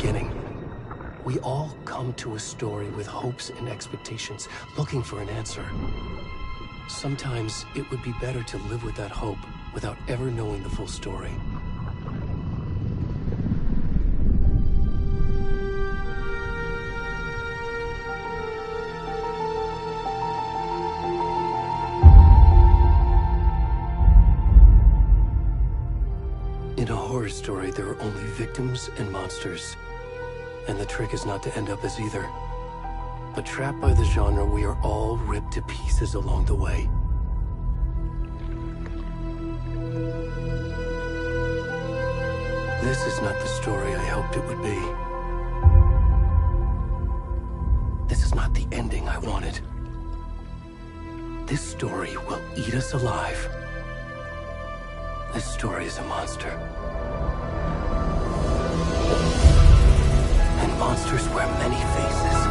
beginning. We all come to a story with hopes and expectations, looking for an answer. Sometimes it would be better to live with that hope without ever knowing the full story. In a horror story, there are only victims and monsters. And the trick is not to end up as either. But trapped by the genre, we are all ripped to pieces along the way. This is not the story I hoped it would be. This is not the ending I wanted. This story will eat us alive. This story is a monster. And monsters wear many faces.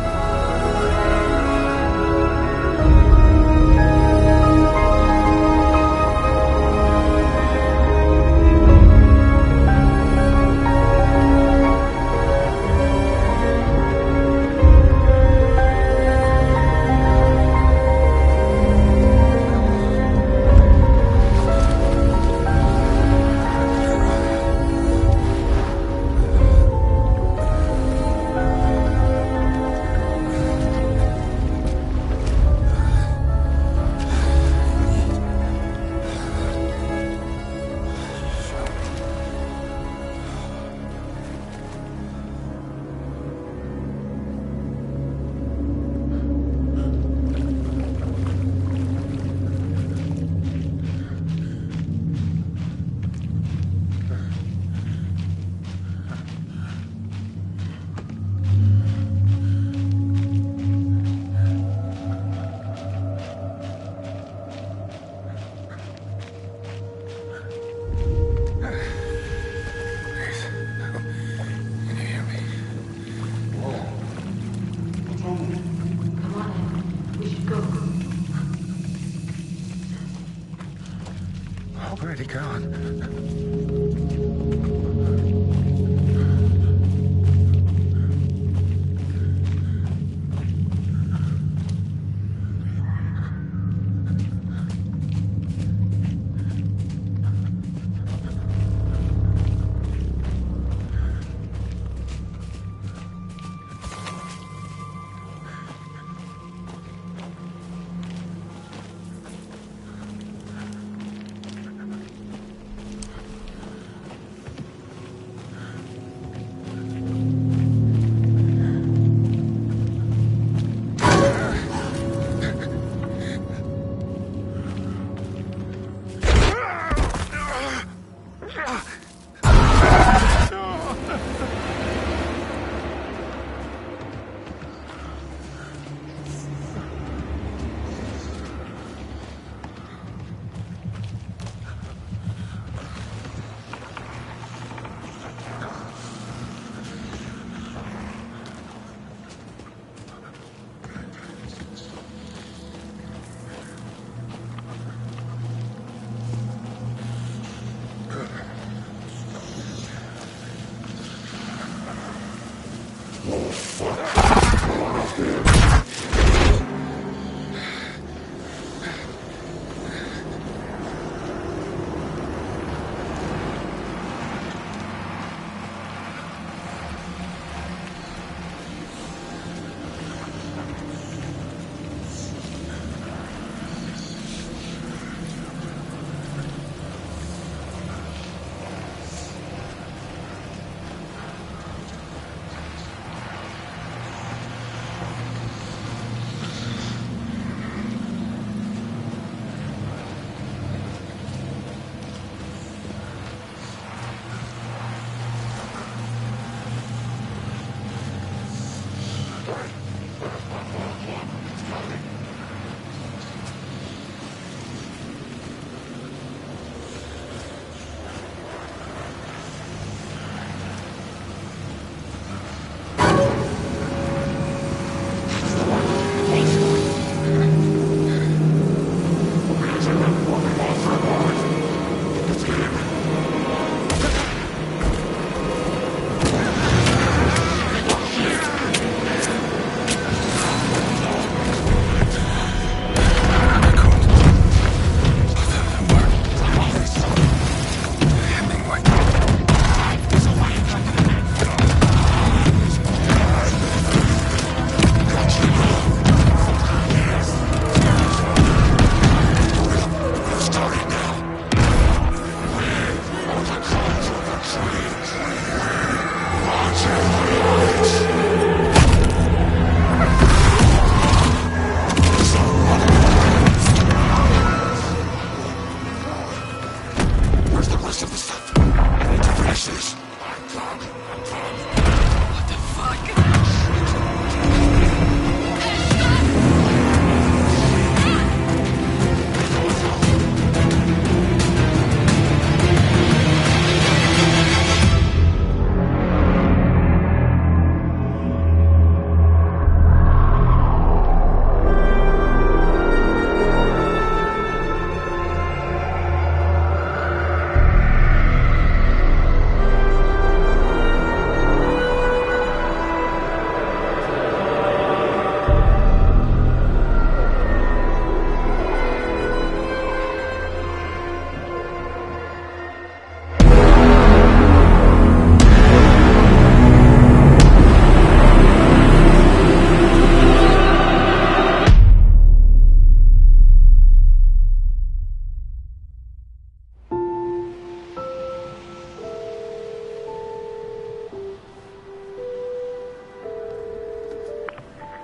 Already gone. rest of the stuff. I need to finish this. What the fuck?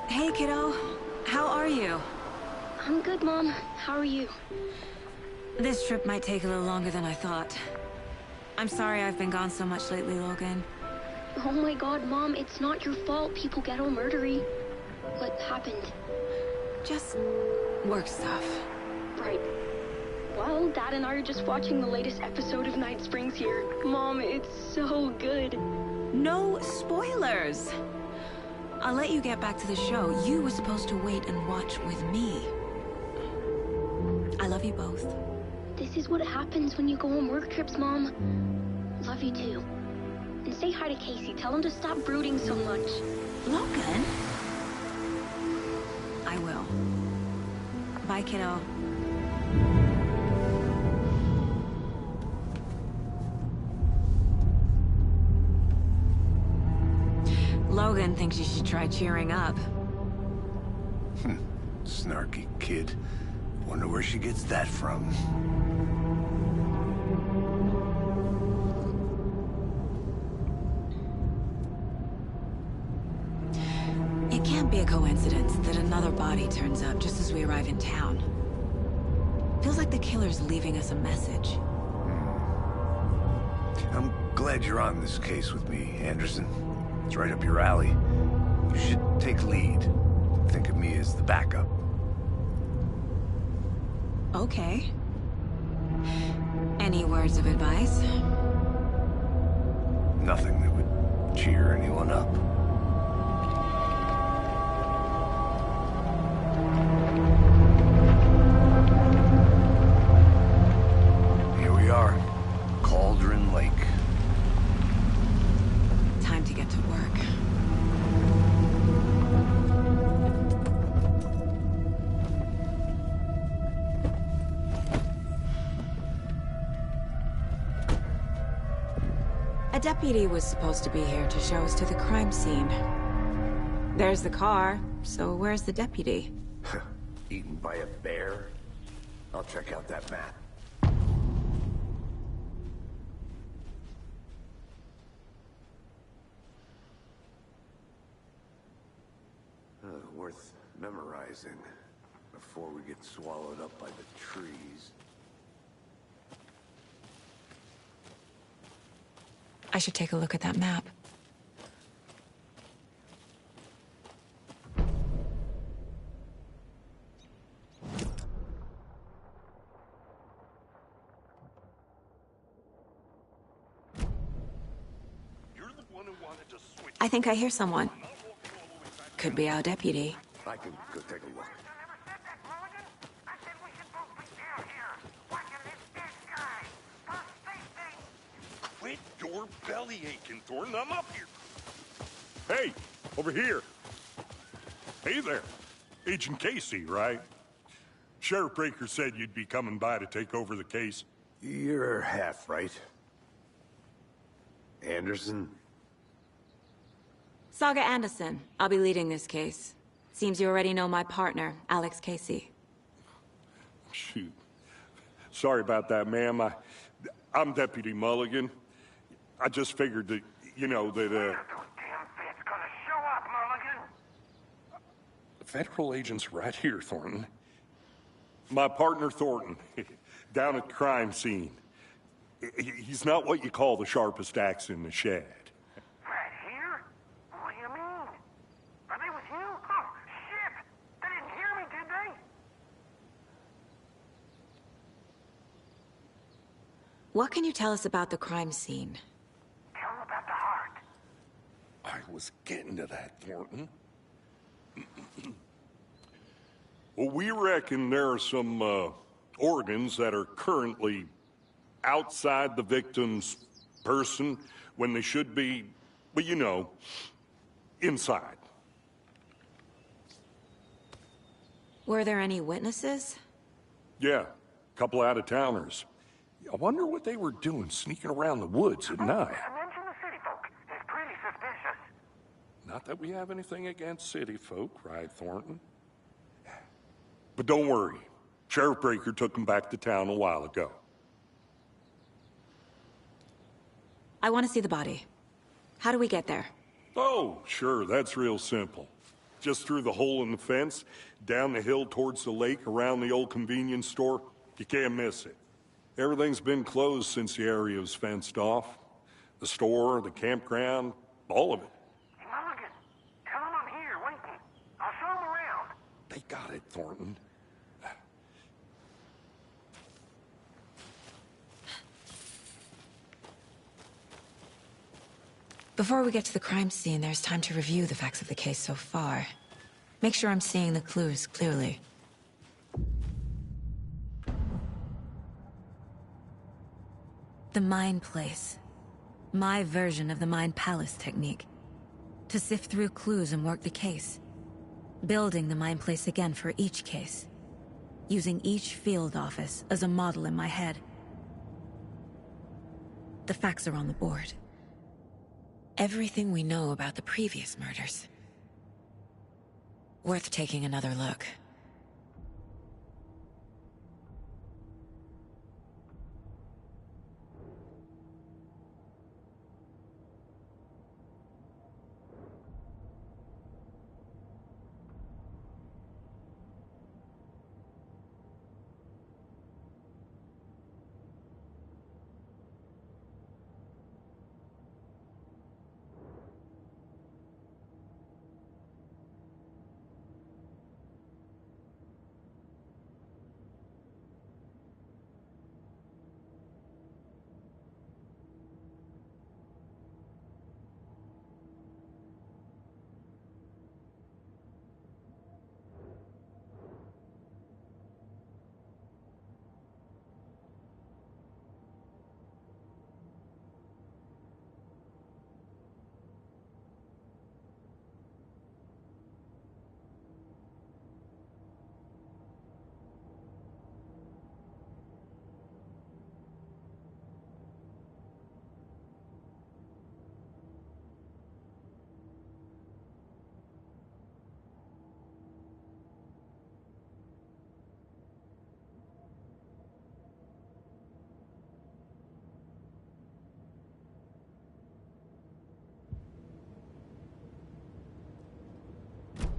Hey, kiddo. How are you? I'm good, Mom. How are you? This trip might take a little longer than I thought. I'm sorry I've been gone so much lately, Logan. Oh my god, Mom, it's not your fault people get all murdery. What happened? Just work stuff. Right. Well, Dad and I are just watching the latest episode of Night Springs here. Mom, it's so good. No spoilers! I'll let you get back to the show. You were supposed to wait and watch with me. I love you both. This is what happens when you go on work trips, Mom. Love you too. And say hi to Casey. Tell him to stop brooding so much. Logan? I will. Bye, kiddo. Logan thinks you should try cheering up. Snarky kid. Wonder where she gets that from. It can't be a coincidence that another body turns up just as we arrive in town. Feels like the killer's leaving us a message. I'm glad you're on this case with me, Anderson. It's right up your alley. You should take lead. Think of me as the backup. Okay. Any words of advice? Nothing that would cheer anyone up. Here we are. Cauldron Lake. Time to get to work. A deputy was supposed to be here to show us to the crime scene. There's the car, so where's the deputy? Eaten by a bear? I'll check out that map. Worth memorizing before we get swallowed up by the trees. I should take a look at that map. I think I hear someone. Could be our deputy. I can go take a look. Quit your belly aching, Thornton. I'm up here. Hey, over here. Hey there. Agent Casey, right? Sheriff Breaker said you'd be coming by to take over the case. You're half right. Anderson? Saga Anderson. I'll be leading this case. Seems you already know my partner, Alex Casey. Shoot. Sorry about that, ma'am. I'm Deputy Mulligan. I just figured that, you know, that, Those damn feds gonna show up, Mulligan. the federal agent's right here, Thornton. My partner, Thornton, down at the crime scene. He's not what you call the sharpest axe in the shed. Right here? What do you mean? Are they with you? Oh, shit! They didn't hear me, did they? What can you tell us about the crime scene? Tell them about the heart. I was getting to that, Thornton. Well, we reckon there are some organs that are currently outside the victim's person when they should be, well, you know, inside. Were there any witnesses? Yeah, a couple out-of-towners. I wonder what they were doing sneaking around the woods at night. Mention the city folk. It's pretty suspicious. Not that we have anything against city folk, right, Thornton? But don't worry. Sheriff Breaker took them back to town a while ago. I want to see the body. How do we get there? Oh, sure, that's real simple. Just through the hole in the fence, down the hill towards the lake, around the old convenience store. You can't miss it. Everything's been closed since the area was fenced off. The store, the campground, all of it. Mulligan, tell them I'm here, waiting. I'll show them around. They got it, Thornton. Before we get to the crime scene, there's time to review the facts of the case so far. Make sure I'm seeing the clues clearly. The Mind Place. My version of the Mind Palace technique. To sift through clues and work the case. Building the Mind Place again for each case. Using each field office as a model in my head. The facts are on the board. Everything we know about the previous murders. Worth taking another look.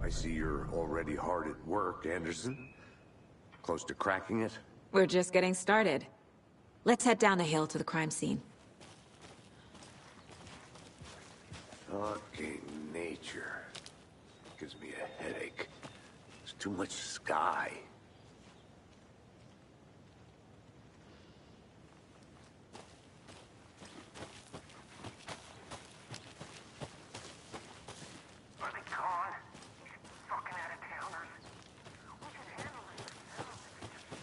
I see you're already hard at work, Anderson. Close to cracking it? We're just getting started. Let's head down the hill to the crime scene. Fucking nature. Gives me a headache. There's too much sky. Are they gone? These fucking out-of-towners. We can handle it ourselves if it's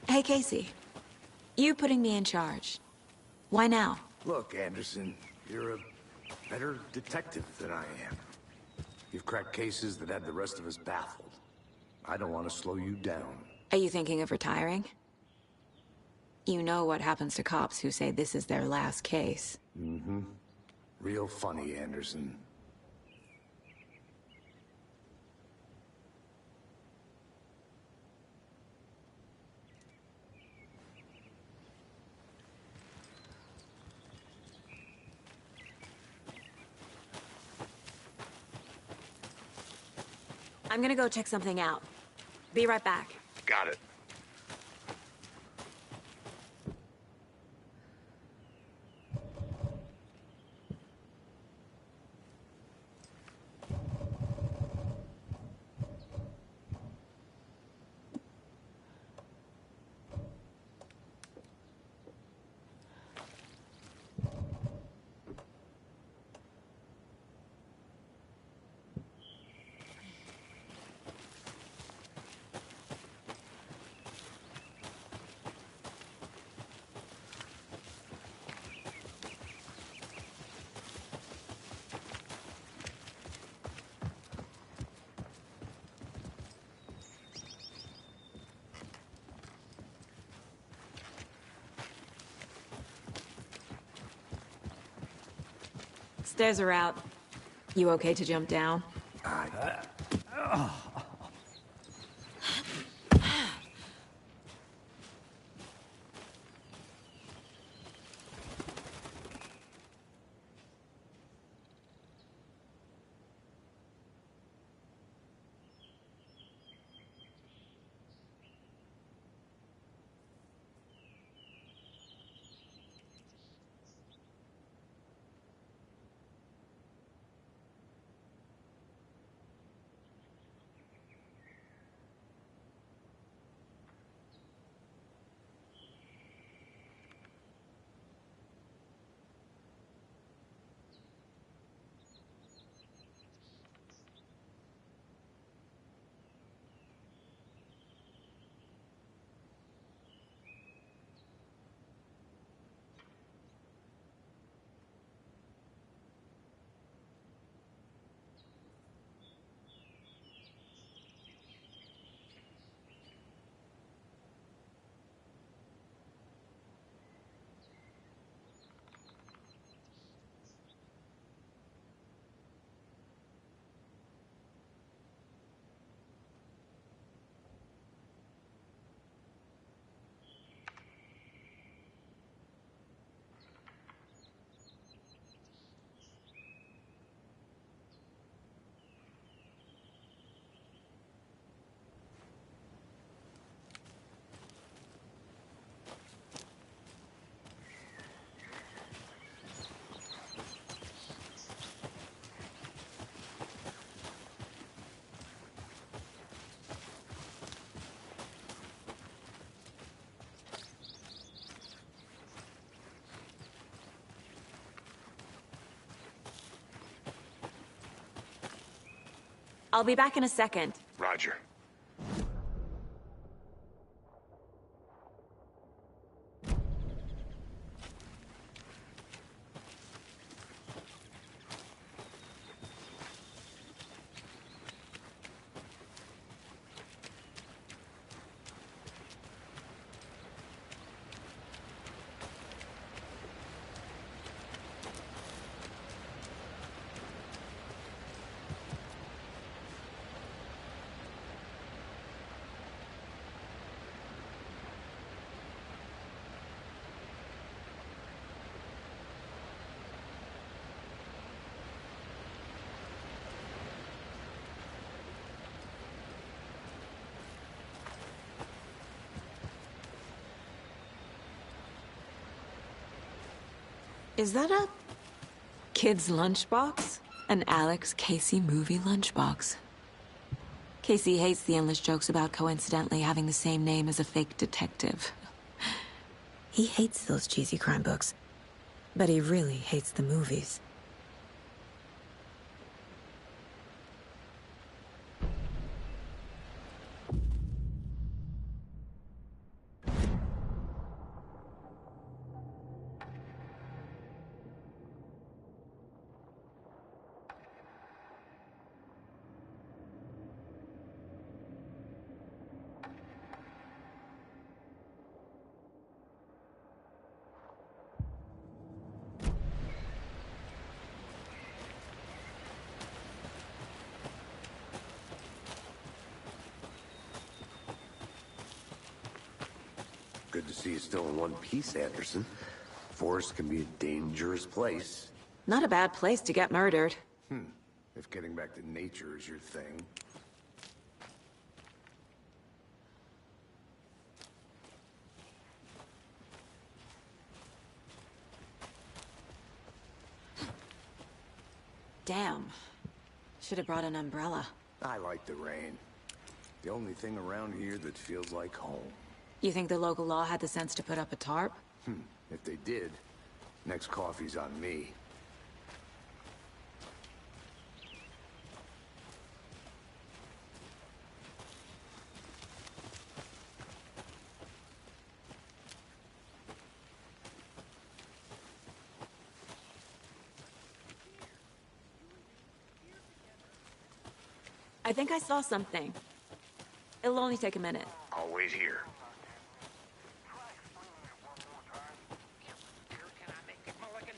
just Hey, Casey. You putting me in charge. Why now? Look, Anderson, you're a better detective than I am. You've cracked cases that had the rest of us baffled. I don't want to slow you down. Are you thinking of retiring? You know what happens to cops who say this is their last case. Mm-hmm. Real funny, Anderson. I'm gonna go check something out. Be right back. Got it. Stairs are out. You okay to jump down? I'll be back in a second. Roger. Is that a kid's lunchbox? An Alex Casey movie lunchbox. Casey hates the endless jokes about coincidentally having the same name as a fake detective. He hates those cheesy crime books, but he really hates the movies. Good to see you still in one piece, Anderson. Forest can be a dangerous place. Not a bad place to get murdered. If getting back to nature is your thing. Damn. Should have brought an umbrella. I like the rain. The only thing around here that feels like home. You think the local law had the sense to put up a tarp? If they did, next coffee's on me. I think I saw something. It'll only take a minute. I'll wait here. Can I make it, Mulligan?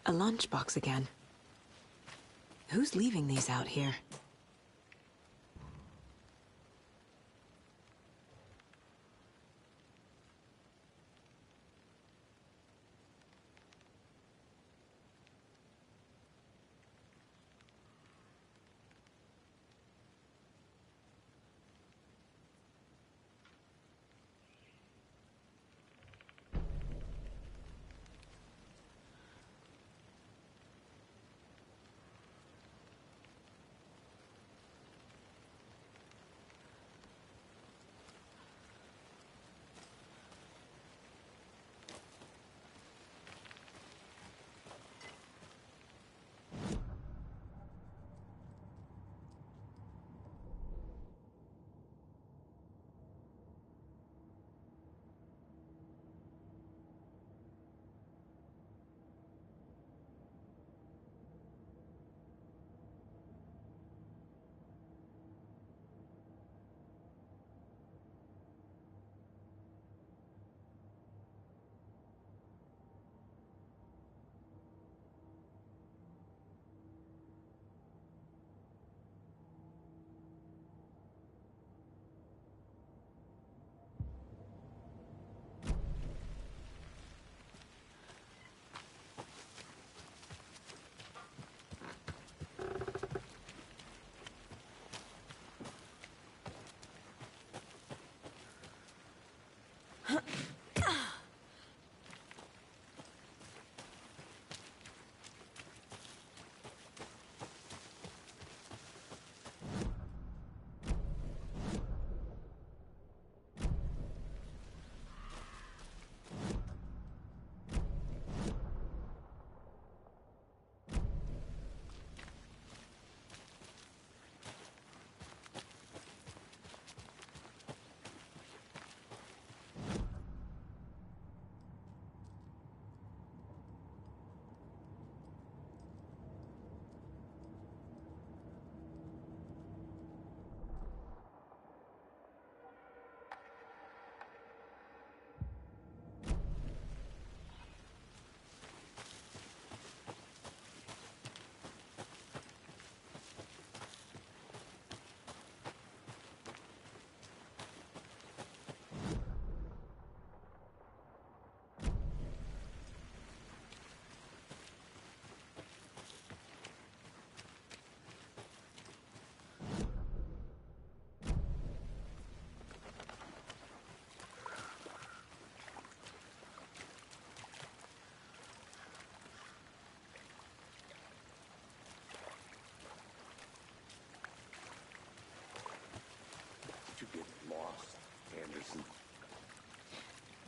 A lunchbox again. Who's leaving these out here?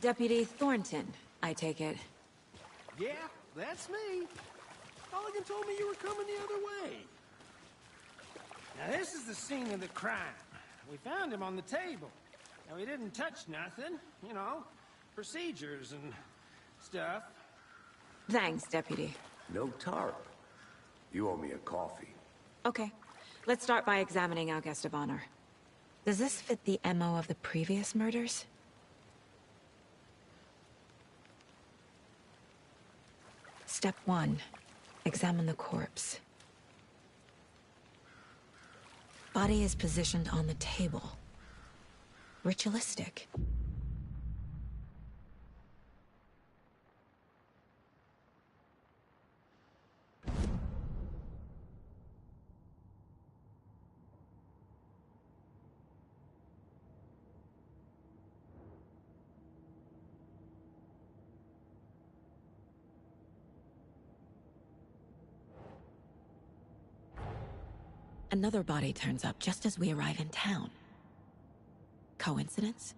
Deputy Thornton, I take it. Yeah, that's me. Mulligan told me you were coming the other way. Now, this is the scene of the crime. We found him on the table. Now, he didn't touch nothing, you know, procedures and stuff. Thanks, Deputy. No tarp. You owe me a coffee. Okay, let's start by examining our guest of honor. Does this fit the MO of the previous murders? Step 1. Examine the corpse. Body is positioned on the table. Ritualistic. Another body turns up just as we arrive in town. Coincidence?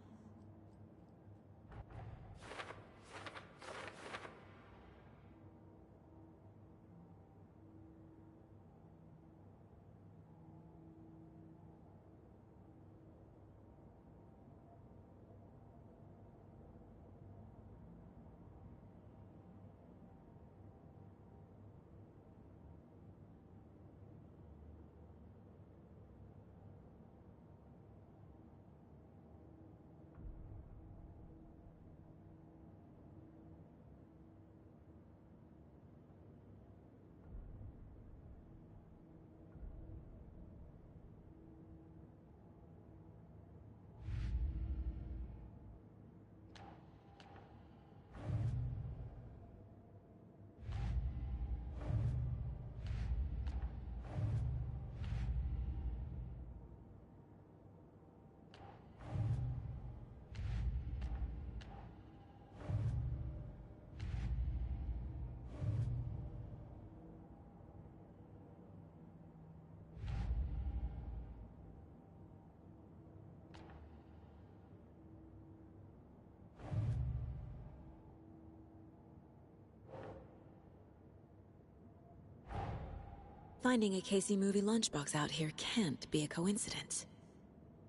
Finding a Casey movie lunchbox out here can't be a coincidence.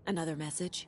Another message?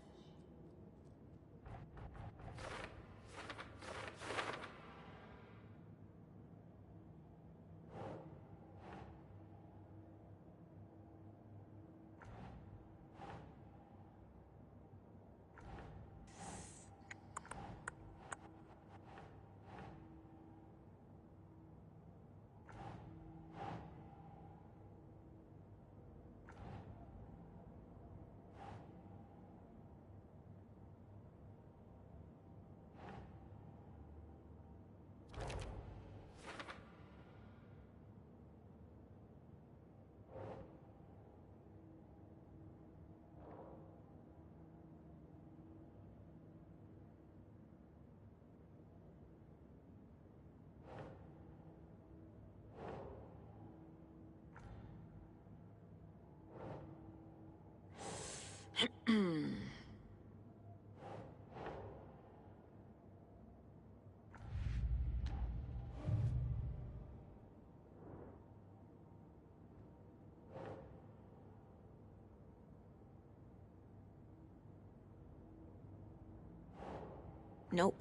Nope.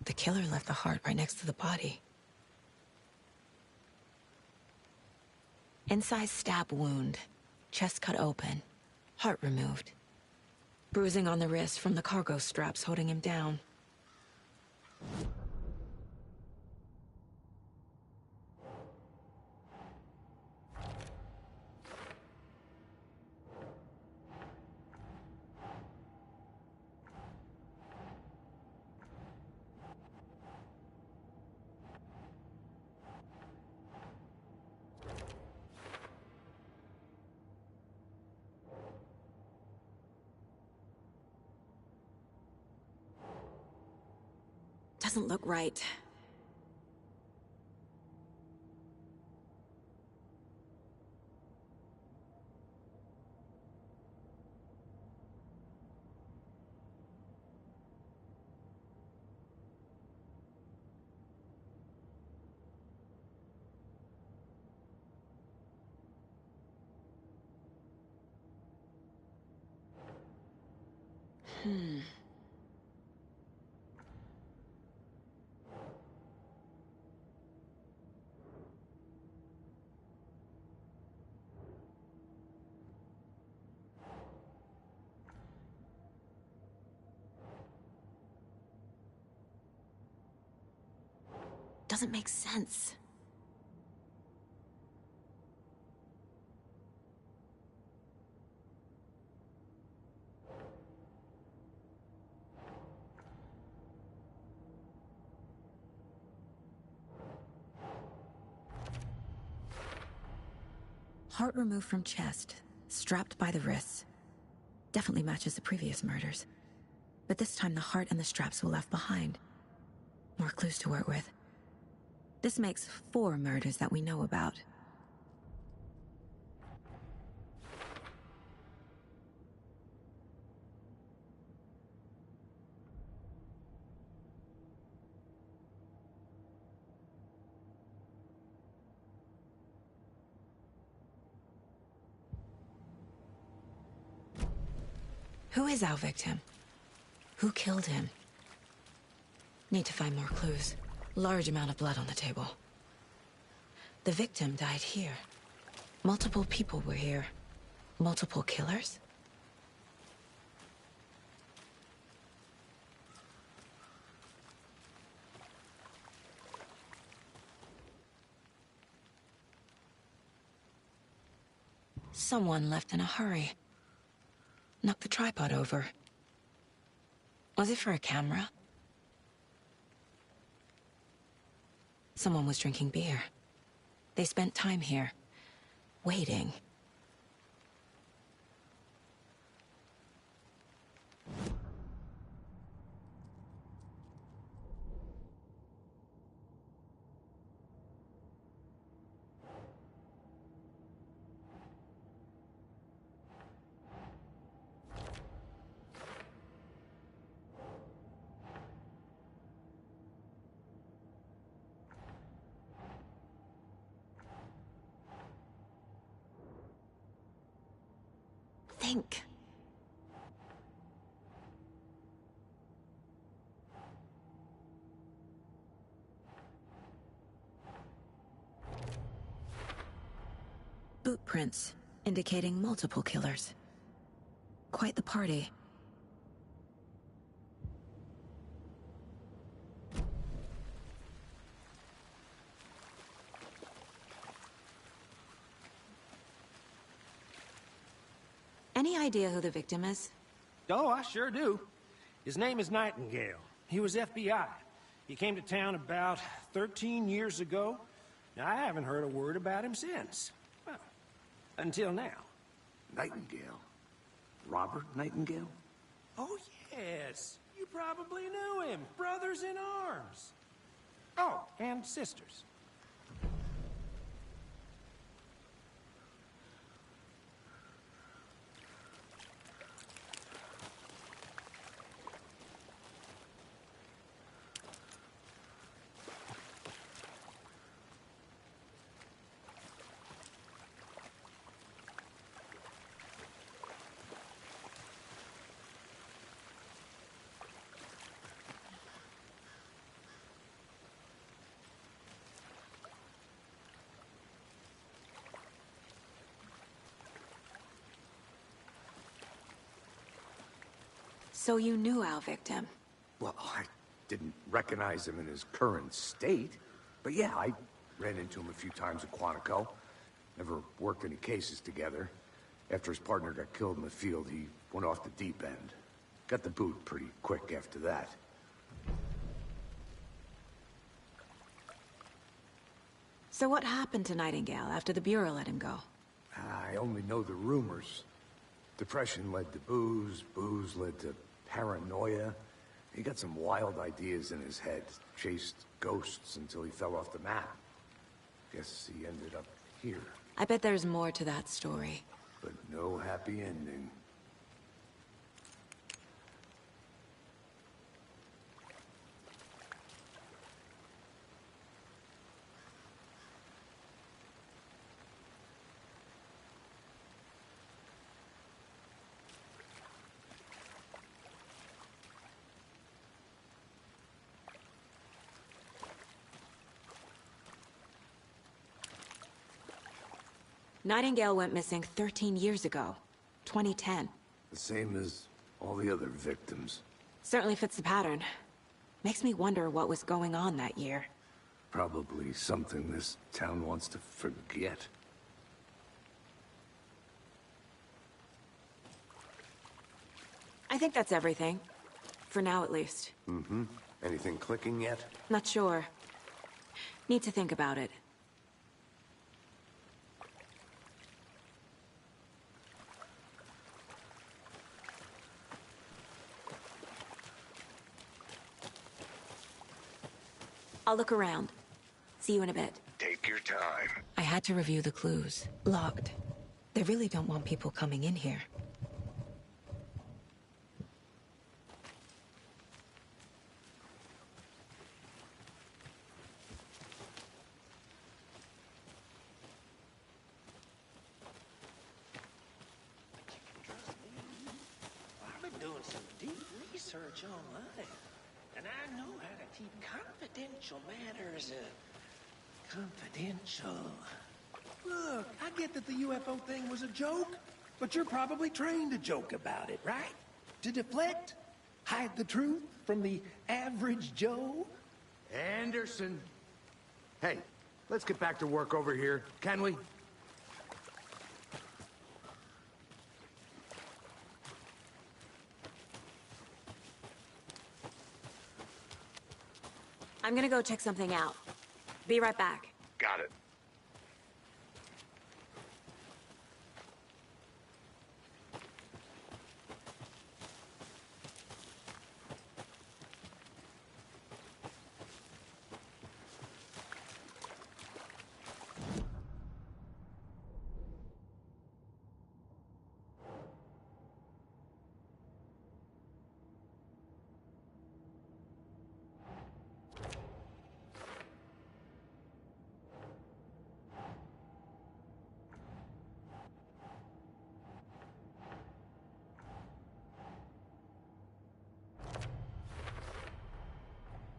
The killer left the heart right next to the body. Incised stab wound, chest cut open, heart removed. Bruising on the wrist from the cargo straps holding him down. Doesn't look right. Doesn't make sense. Heart removed from chest, strapped by the wrists. Definitely matches the previous murders. But this time the heart and the straps were left behind. More clues to work with. This makes 4 murders that we know about. Who is our victim? Who killed him? Need to find more clues. Large amount of blood on the table. The victim died here. Multiple people were here. Multiple killers? Someone left in a hurry. Knocked the tripod over. Was it for a camera? Someone was drinking beer. They spent time here, waiting. Think. Boot prints, indicating multiple killers. Quite the party. Any idea who the victim is? Oh, I sure do. His name is Nightingale. He was FBI. He came to town about 13 years ago. Now, I haven't heard a word about him since. Well, until now. Nightingale? Robert Nightingale? Oh, yes. You probably knew him. Brothers in arms. Oh, and sisters. So you knew our victim? Well, I didn't recognize him in his current state. But yeah, I ran into him a few times at Quantico. Never worked any cases together. After his partner got killed in the field, he went off the deep end. Got the boot pretty quick after that. So what happened to Nightingale after the Bureau let him go? I only know the rumors. Depression led to booze, booze led to paranoia. He got some wild ideas in his head. Chased ghosts until he fell off the map. Guess he ended up here. I bet there's more to that story. But no happy ending. Nightingale went missing 13 years ago. 2010. The same as all the other victims. Certainly fits the pattern. Makes me wonder what was going on that year. Probably something this town wants to forget. I think that's everything. For now, at least. Mm-hmm. Anything clicking yet? Not sure. Need to think about it. I'll look around. See you in a bit. Take your time. I had to review the clues. Locked. They really don't want people coming in here. I've been doing some deep research online, and I know how to keep confidential matters confidential. Look, I get that the UFO thing was a joke, but you're probably trained to joke about it, right? To deflect? Hide the truth from the average Joe? Anderson! Hey, let's get back to work over here, can we? I'm gonna go check something out. Be right back. Got it.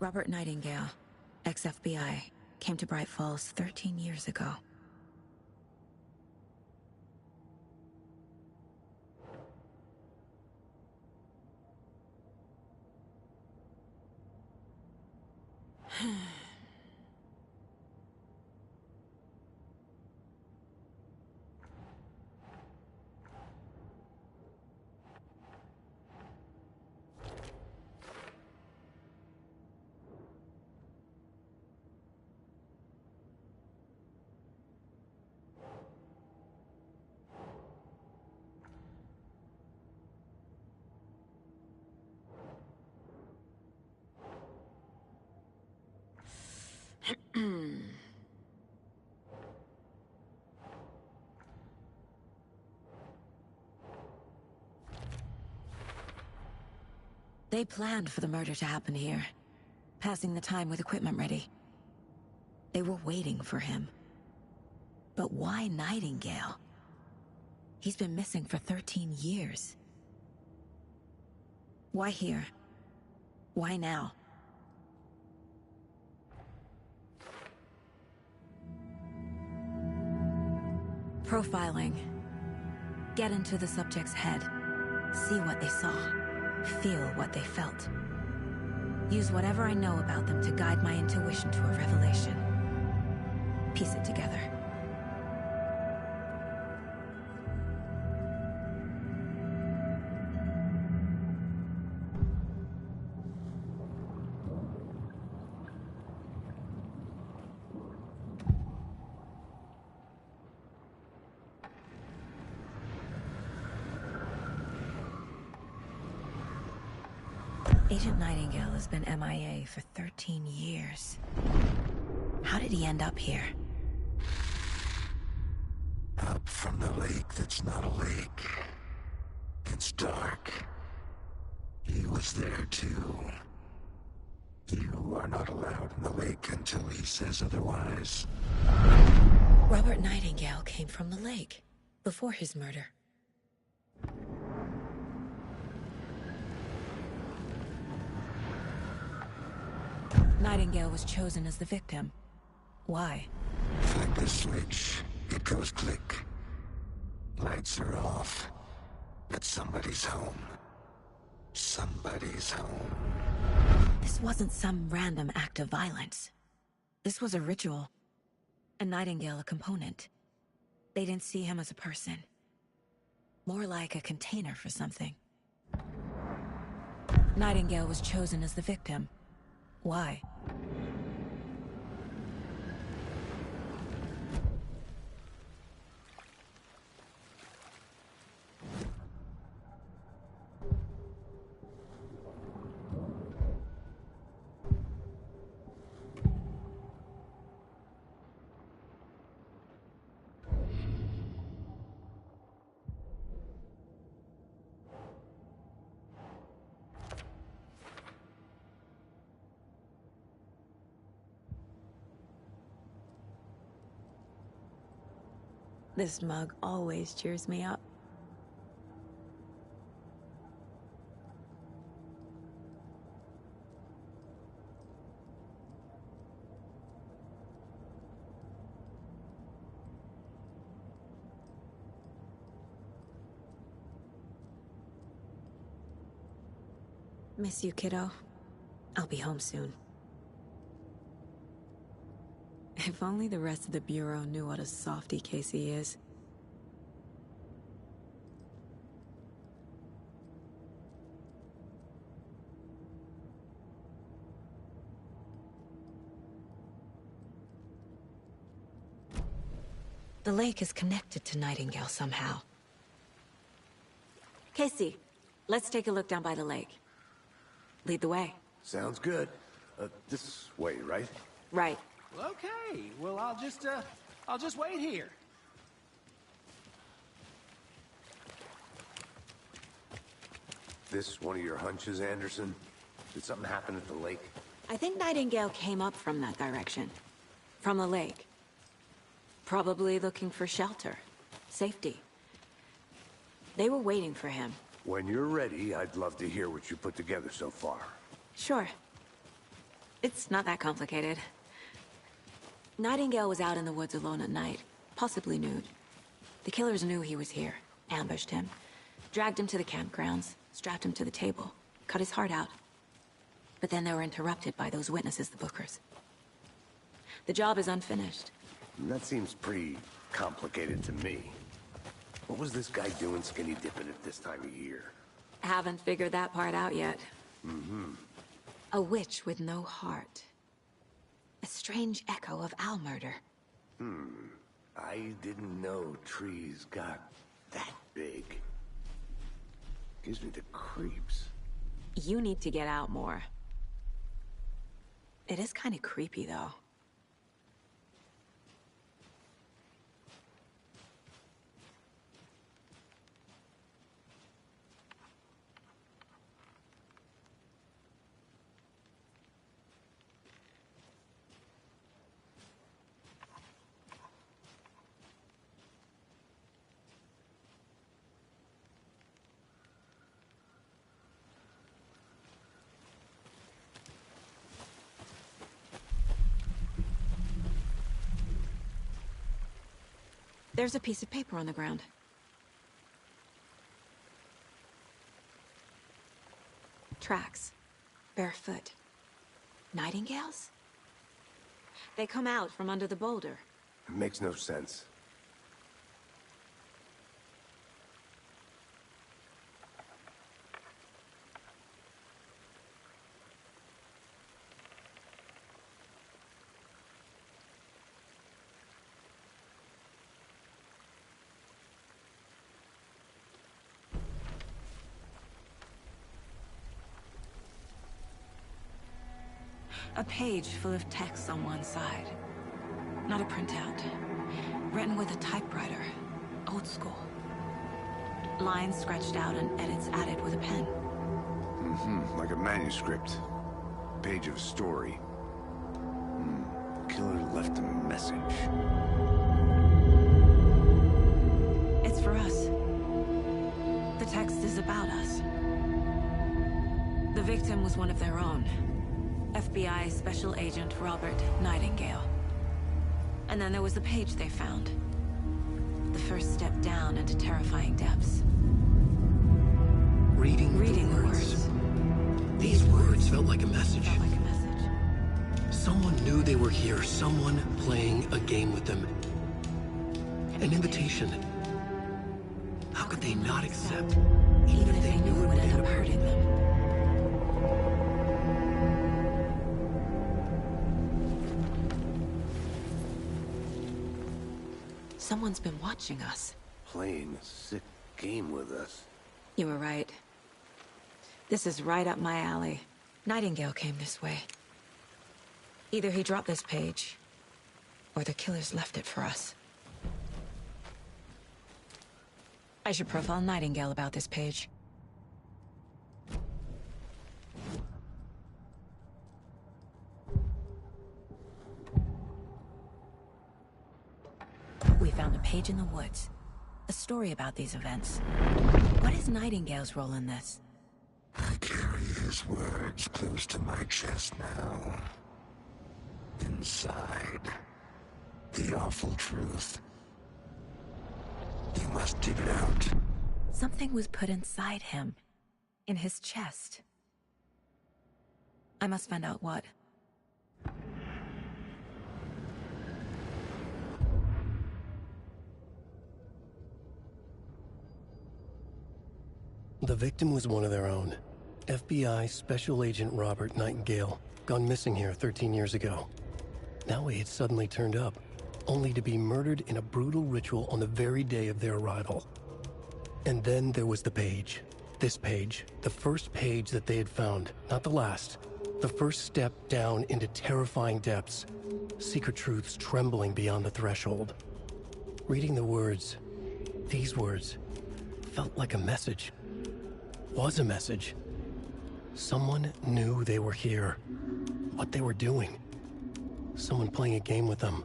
Robert Nightingale, ex-FBI, came to Bright Falls 13 years ago. They planned for the murder to happen here, passing the time with equipment ready. They were waiting for him. But why Nightingale? He's been missing for 13 years. Why here? Why now? Profiling. Get into the subject's head. See what they saw. Feel what they felt. Use whatever I know about them to guide my intuition to a revelation. Piece it together. Agent Nightingale has been MIA for 13 years. How did he end up here? Up from the lake that's not a lake. It's dark. He was there too. You are not allowed in the lake until he says otherwise. Robert Nightingale came from the lake, before his murder. Nightingale was chosen as the victim. Why? Flick the switch, it goes click. Lights are off. But somebody's home. Somebody's home. This wasn't some random act of violence. This was a ritual. And Nightingale a component. They didn't see him as a person. More like a container for something. Nightingale was chosen as the victim. Why? This mug always cheers me up. Miss you, kiddo. I'll be home soon. If only the rest of the Bureau knew what a softy Casey is. The lake is connected to Nightingale somehow. Casey, let's take a look down by the lake. Lead the way. Sounds good. This way, right? Right. Okay, well, I'll just wait here. This one of your hunches, Anderson? Did something happen at the lake? I think Nightingale came up from that direction. From the lake. Probably looking for shelter. Safety. They were waiting for him. When you're ready, I'd love to hear what you put together so far. Sure. It's not that complicated. Nightingale was out in the woods alone at night, possibly nude. The killers knew he was here, ambushed him, dragged him to the campgrounds, strapped him to the table, cut his heart out. But then they were interrupted by those witnesses, the Bookers. The job is unfinished. That seems pretty complicated to me. What was this guy doing skinny dipping at this time of year? Haven't figured that part out yet. A witch with no heart. A strange echo of Al murder. I didn't know trees got that big. Gives me the creeps. You need to get out more. It is kind of creepy, though. There's a piece of paper on the ground. Tracks. Barefoot. Nightingales? They come out from under the boulder. It makes no sense. A page full of text on one side. Not a printout. Written with a typewriter. Old school. Lines scratched out and edits added with a pen. Like a manuscript. Page of a story. Killer left a message. It's for us. The text is about us. The victim was one of their own. FBI Special Agent Robert Nightingale. And then there was the page they found. The first step down into terrifying depths. Reading the words. These words felt like a message. Someone knew they were here. Someone playing a game with them. An invitation. How could they not accept, even if they knew it would end up hurting them? Someone's been watching us. Playing a sick game with us. You were right. This is right up my alley. Nightingale came this way. Either he dropped this page, or the killers left it for us. I should profile Nightingale about this page. We found a page in the woods. A story about these events. What is Nightingale's role in this? I carry his words close to my chest now. Inside, the awful truth. You must dig it out. Something was put inside him. In his chest. I must find out what. The victim was one of their own. FBI Special Agent Robert Nightingale, gone missing here 13 years ago. Now he had suddenly turned up, only to be murdered in a brutal ritual on the very day of their arrival. And then there was the page. This page, the first page that they had found, not the last. The first step down into terrifying depths. Secret truths trembling beyond the threshold. Reading the words, these words, felt like a message. Was a message. Someone knew they were here. What they were doing. Someone playing a game with them.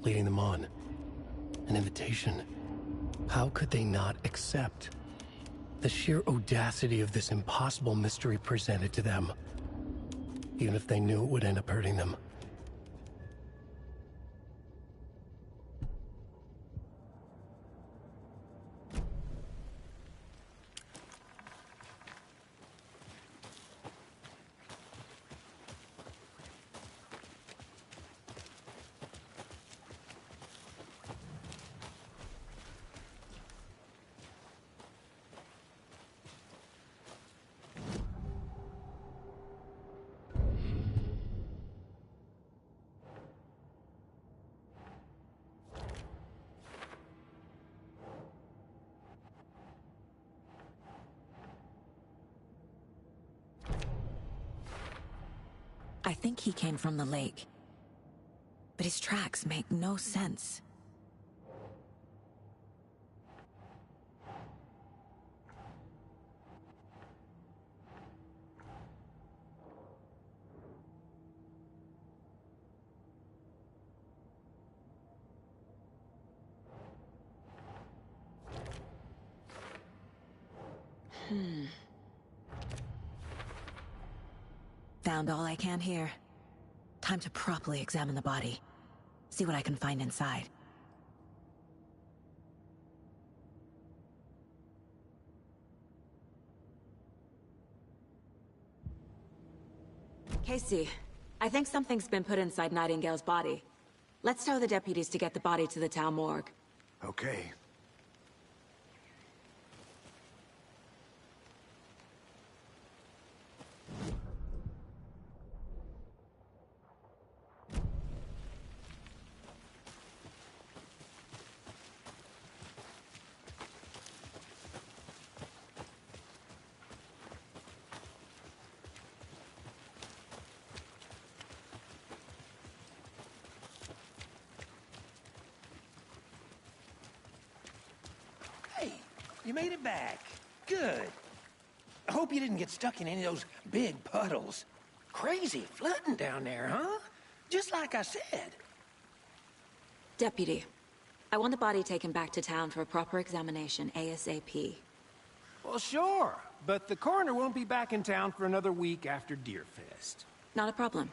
Leading them on. An invitation. How could they not accept? The sheer audacity of this impossible mystery presented to them. Even if they knew it would end up hurting them. I think he came from the lake. But his tracks make no sense. Found all I can here. Time to properly examine the body. See what I can find inside. Casey, I think something's been put inside Nightingale's body. Let's tell the deputies to get the body to the town morgue. Okay. you made it back. Good. I hope you didn't get stuck in any of those big puddles. Crazy flooding down there, huh? Just like I said. Deputy, I want the body taken back to town for a proper examination, ASAP. Well, sure. But the coroner won't be back in town for another week after Deerfest. Not a problem.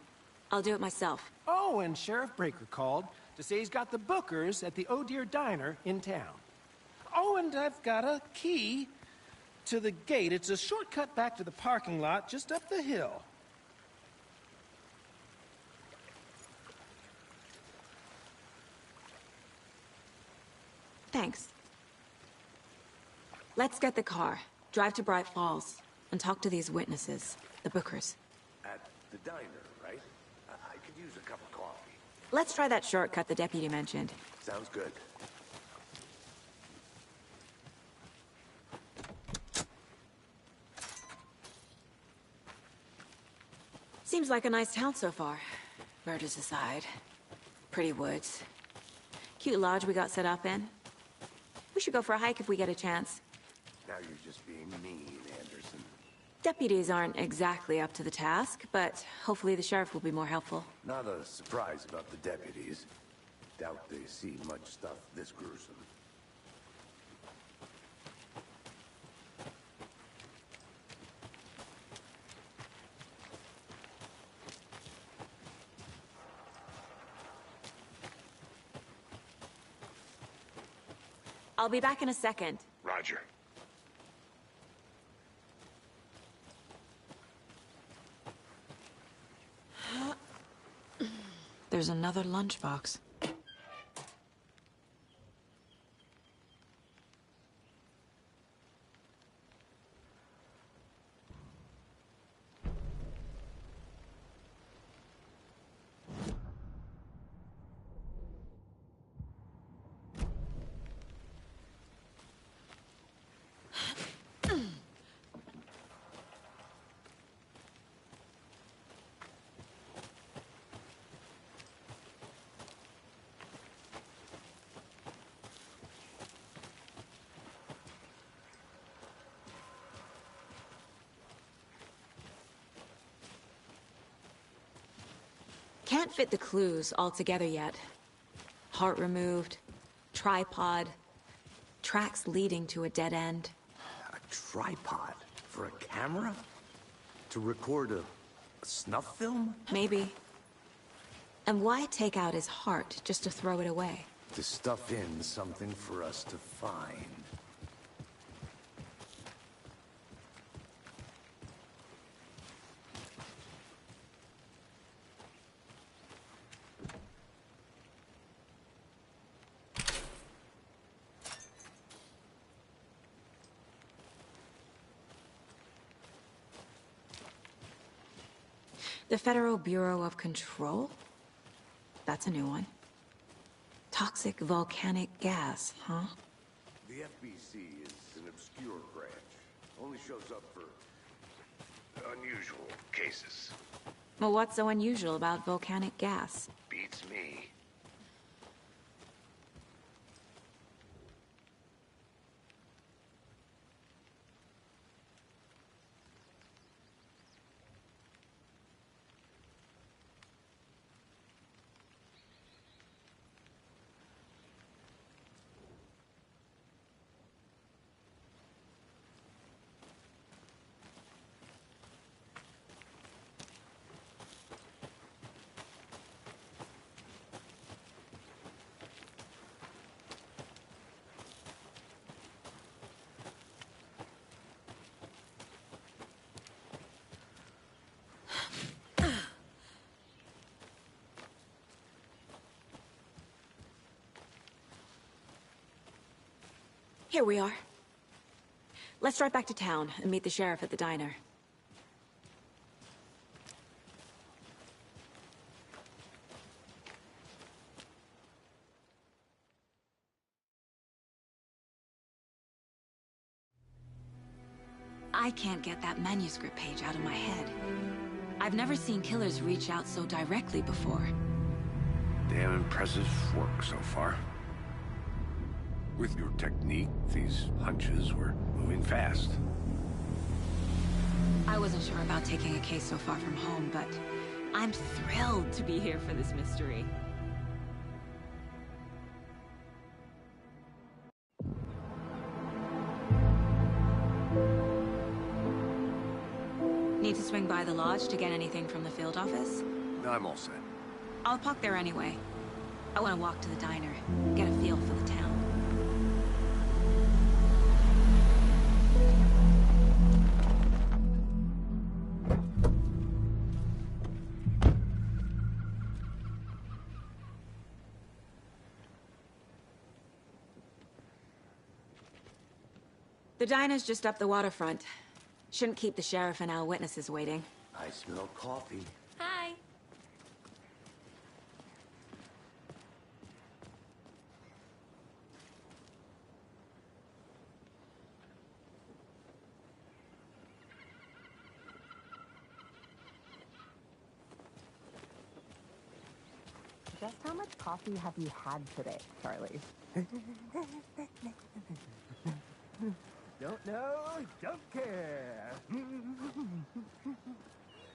I'll do it myself. Oh, and Sheriff Breaker called to say he's got the Bookers at the Oh Dear Diner in town. Oh, and I've got a key to the gate. It's a shortcut back to the parking lot just up the hill. Thanks. Let's get the car, drive to Bright Falls, and talk to these witnesses, the Bookers. At the diner, right? I could use a cup of coffee. Let's try that shortcut the deputy mentioned. Sounds good. Seems like a nice town so far. Murders aside. Pretty woods. Cute lodge we got set up in. We should go for a hike if we get a chance. Now you're just being mean, Anderson. Deputies aren't exactly up to the task, but hopefully the sheriff will be more helpful. Not a surprise about the deputies. Doubt they see much stuff this gruesome. I'll be back in a second. Roger. There's another lunchbox. Can't fit the clues all together yet. Heart removed, tripod, tracks leading to a dead end. A tripod? For a camera? To record a snuff film? Maybe. And why take out his heart just to throw it away? To stuff in something for us to find. The Federal Bureau of Control? That's a new one. Toxic volcanic gas, huh? The FBC is an obscure branch. Only shows up for unusual cases. Well, what's so unusual about volcanic gas? Beats me. Here we are. Let's drive back to town and meet the sheriff at the diner. I can't get that manuscript page out of my head. I've never seen killers reach out so directly before. Damn impressive work so far. With your technique, these hunches were moving fast. I wasn't sure about taking a case so far from home, but I'm thrilled to be here for this mystery. Need to swing by the lodge to get anything from the field office? No, I'm all set. I'll park there anyway. I want to walk to the diner, get a feel for the town. The diner's just up the waterfront. Shouldn't keep the sheriff and our witnesses waiting. I smell coffee. Hi. Just how much coffee have you had today, Charlie? Don't know, don't care.